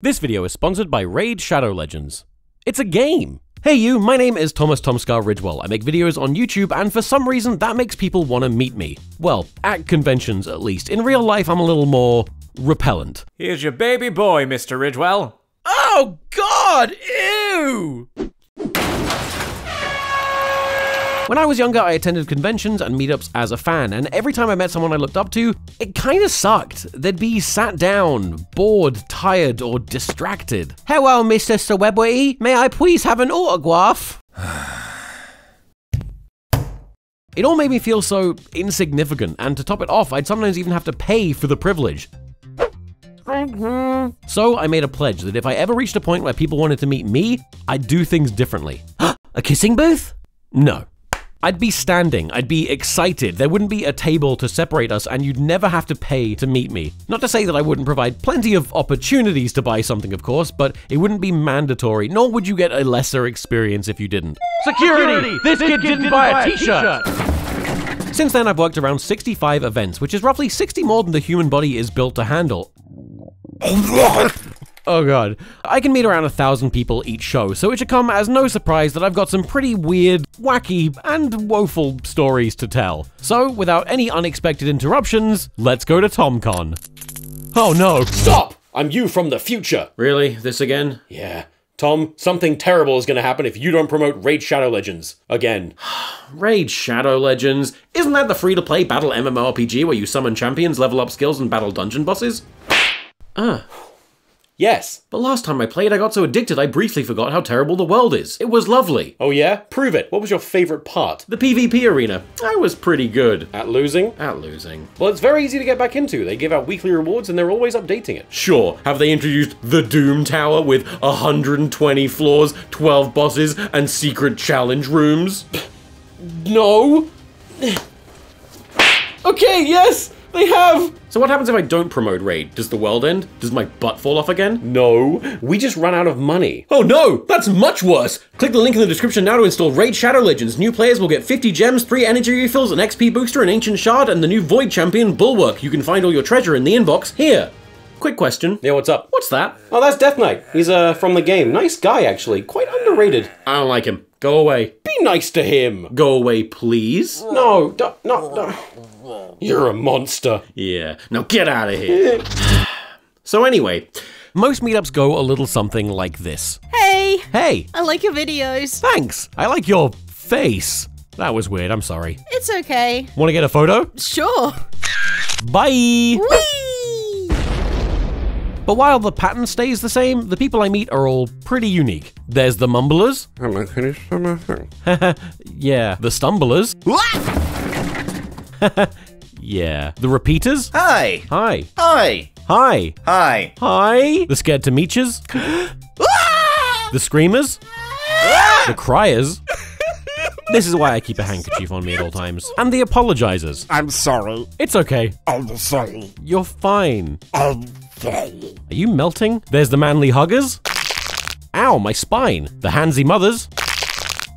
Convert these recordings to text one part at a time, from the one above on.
This video is sponsored by Raid Shadow Legends. It's a game! Hey you, my name is TomSka Ridgewell. I make videos on YouTube and for some reason that makes people want to meet me. Well, at conventions at least. In real life I'm a little more repellent. Here's your baby boy, Mr. Ridgewell. Oh god! Ew! When I was younger, I attended conventions and meetups as a fan, and every time I met someone I looked up to, it kinda sucked. They'd be sat down, bored, tired, or distracted. Hello, Mr. Celebrity. May I please have an autograph? It all made me feel so insignificant, and to top it off, I'd sometimes even have to pay for the privilege. So I made a pledge that if I ever reached a point where people wanted to meet me, I'd do things differently. A kissing booth? No. I'd be standing, I'd be excited, there wouldn't be a table to separate us, and you'd never have to pay to meet me. Not to say that I wouldn't provide plenty of opportunities to buy something, of course, but it wouldn't be mandatory, nor would you get a lesser experience if you didn't. Security! This kid didn't buy a t-shirt! Since then, I've worked around 65 events, which is roughly 60 more than the human body is built to handle. Oh god. I can meet around 1,000 people each show, so it should come as no surprise that I've got some pretty weird, wacky, and woeful stories to tell. So, without any unexpected interruptions, let's go to TomCon. Oh no. Stop! I'm you from the future! Really? This again? Yeah. Tom, something terrible is gonna happen if you don't promote Raid Shadow Legends. Again. Raid Shadow Legends? Isn't that the free-to-play battle MMORPG where you summon champions, level up skills, and battle dungeon bosses? Yes. But last time I played, I got so addicted I briefly forgot how terrible the world is. It was lovely. Oh yeah? Prove it. What was your favorite part? The PvP arena. I was pretty good. At losing? At losing. Well, it's very easy to get back into. They give out weekly rewards and they're always updating it. Sure, have they introduced the Doom Tower with 120 floors, 12 bosses, and secret challenge rooms? No! Okay, yes! They have! So what happens if I don't promote Raid? Does the world end? Does my butt fall off again? No, we just run out of money. Oh no, that's much worse! Click the link in the description now to install Raid Shadow Legends. New players will get 50 gems, 3 energy refills, an XP booster, an ancient shard, and the new Void Champion Bulwark. You can find all your treasure in the inbox here. Quick question. Yeah, what's up? What's that? Oh, that's Death Knight. He's from the game. Nice guy, actually. Quite underrated. I don't like him. Go away. Be nice to him. Go away, please. No, no. You're a monster. Yeah, now get out of here. So anyway, most meetups go a little something like this. Hey! Hey! I like your videos. Thanks! I like your face. That was weird, I'm sorry. It's okay. Want to get a photo? Sure. Bye! Whee! But while the pattern stays the same, the people I meet are all pretty unique. There's the mumblers. Yeah. The stumblers. Yeah. The repeaters. Hi. Hi. Hi. Hi. Hi. Hi. The scared to meetchers. The screamers. The criers. This is why I keep a handkerchief on me at all times. And the apologizers. I'm sorry. It's okay. I'm sorry. You're fine. I'm sorry. Are you melting? There's the manly huggers. Ow, my spine. The handsy mothers.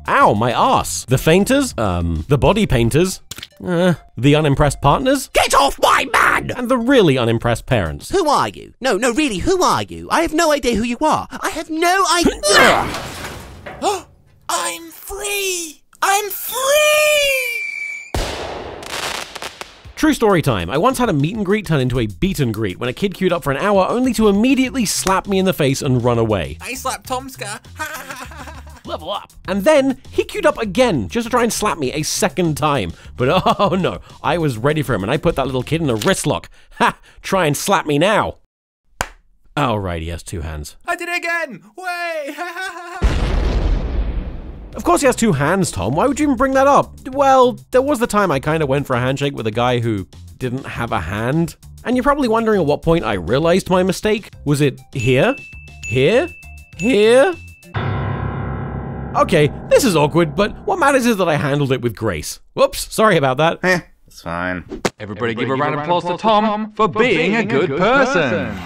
Ow, my arse. The fainters. The body painters. The unimpressed partners. Get off my man! And the really unimpressed parents. Who are you? No, really, who are you? I have no idea who you are. I have no idea. I'm free! I'm free! True story time. I once had a meet and greet turn into a beat and greet when a kid queued up for an hour only to immediately slap me in the face and run away. I slapped TomSka. Level up. And then he queued up again just to try and slap me a second time. But oh no, I was ready for him and I put that little kid in a wrist lock. Ha! Try and slap me now. Oh right, he has 2 hands. I did it again! Way! Of course he has 2 hands, Tom. Why would you even bring that up? Well, there was the time I kind of went for a handshake with a guy who didn't have a hand. And you're probably wondering at what point I realized my mistake. Was it here? Here? Here? Okay, this is awkward, but what matters is that I handled it with grace. Whoops, sorry about that. It's fine. Everybody give a round of applause to Tom for being a good person.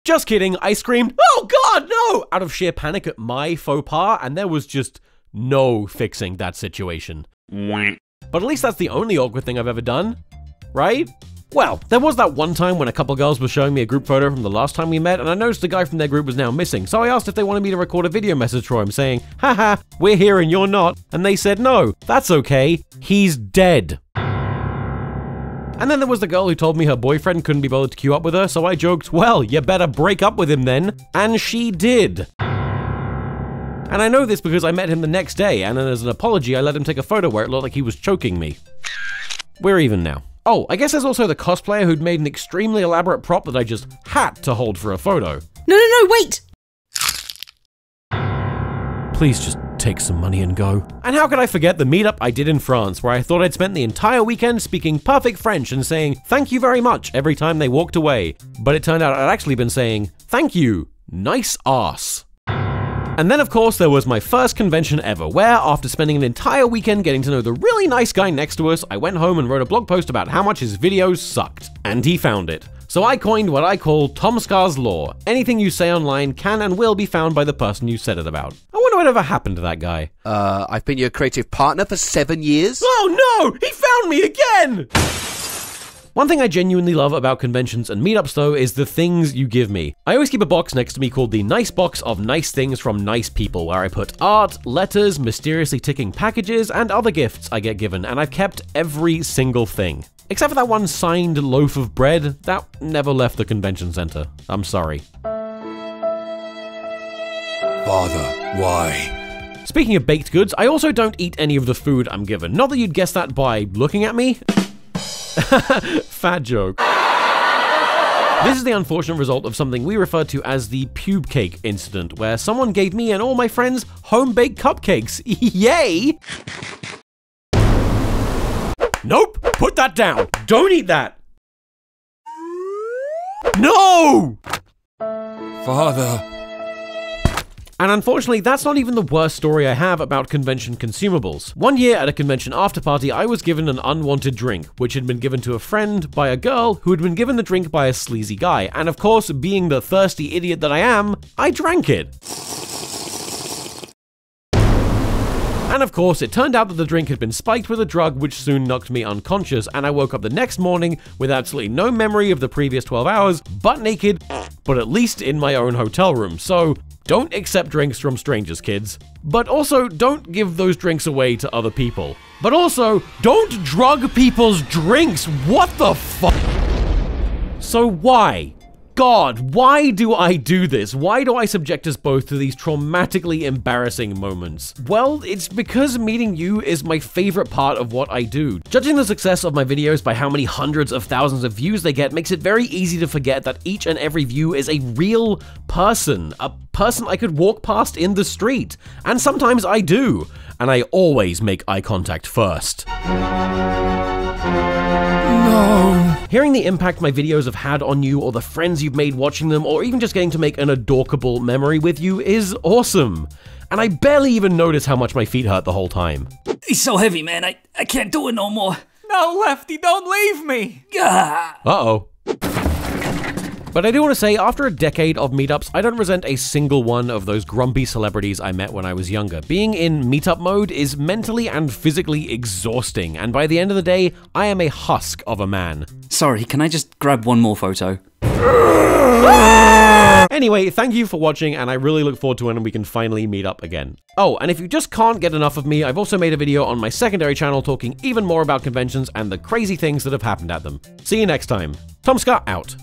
Just kidding, I screamed, "Oh God, no!" out of sheer panic at my faux pas, and there was just no fixing that situation. But at least that's the only awkward thing I've ever done, right? Well, there was that one time when a couple girls were showing me a group photo from the last time we met, and I noticed the guy from their group was now missing, so I asked if they wanted me to record a video message for him saying, haha, we're here and you're not, and they said no, that's okay, he's dead. And then there was the girl who told me her boyfriend couldn't be bothered to queue up with her, so I joked, well, you better break up with him then, and she did. And I know this because I met him the next day, and as an apology, I let him take a photo where it looked like he was choking me. We're even now. Oh, I guess there's also the cosplayer who'd made an extremely elaborate prop that I just had to hold for a photo. No, wait! Please just take some money and go. And how could I forget the meetup I did in France, where I thought I'd spent the entire weekend speaking perfect French and saying thank you very much every time they walked away. But it turned out I'd actually been saying thank you, nice ass. And then, of course, there was my first convention ever, where, after spending an entire weekend getting to know the really nice guy next to us, I went home and wrote a blog post about how much his videos sucked. And he found it. So I coined what I call TomSka's Law. Anything you say online can and will be found by the person you said it about. I wonder whatever happened to that guy. I've been your creative partner for 7 years. Oh no! He found me again! One thing I genuinely love about conventions and meetups, though, is the things you give me. I always keep a box next to me called the Nice Box of Nice Things from Nice People, where I put art, letters, mysteriously ticking packages, and other gifts I get given, and I've kept every single thing. Except for that one signed loaf of bread, that never left the convention center. I'm sorry. Father, why? Speaking of baked goods, I also don't eat any of the food I'm given. Not that you'd guess that by looking at me. Fat joke. This is the unfortunate result of something we refer to as the pube cake incident, where someone gave me and all my friends home-baked cupcakes. Yay! Nope! Put that down! Don't eat that! No! Father. And unfortunately, that's not even the worst story I have about convention consumables. One year at a convention after-party, I was given an unwanted drink, which had been given to a friend by a girl who had been given the drink by a sleazy guy. And of course, being the thirsty idiot that I am, I drank it. And of course, it turned out that the drink had been spiked with a drug which soon knocked me unconscious, and I woke up the next morning with absolutely no memory of the previous 12 hours, butt naked, but at least in my own hotel room. So don't accept drinks from strangers, kids. But also, don't give those drinks away to other people. But also, don't drug people's drinks! What the fuck? So why? God, why do I do this? Why do I subject us both to these traumatically embarrassing moments? Well, it's because meeting you is my favorite part of what I do. Judging the success of my videos by how many hundreds of thousands of views they get makes it very easy to forget that each and every view is a real person. A person I could walk past in the street. And sometimes I do. And I always make eye contact first. No. Hearing the impact my videos have had on you, or the friends you've made watching them, or even just getting to make an adorkable memory with you is awesome. And I barely even notice how much my feet hurt the whole time. He's so heavy, man. I can't do it no more. No, Lefty, don't leave me! Ah. Uh-oh. But I do want to say, after a decade of meetups, I don't resent a single one of those grumpy celebrities I met when I was younger. Being in meetup mode is mentally and physically exhausting, and by the end of the day, I am a husk of a man. Sorry, can I just grab one more photo? Anyway, thank you for watching, and I really look forward to when we can finally meet up again. Oh, and if you just can't get enough of me, I've also made a video on my secondary channel talking even more about conventions and the crazy things that have happened at them. See you next time. TomSka out.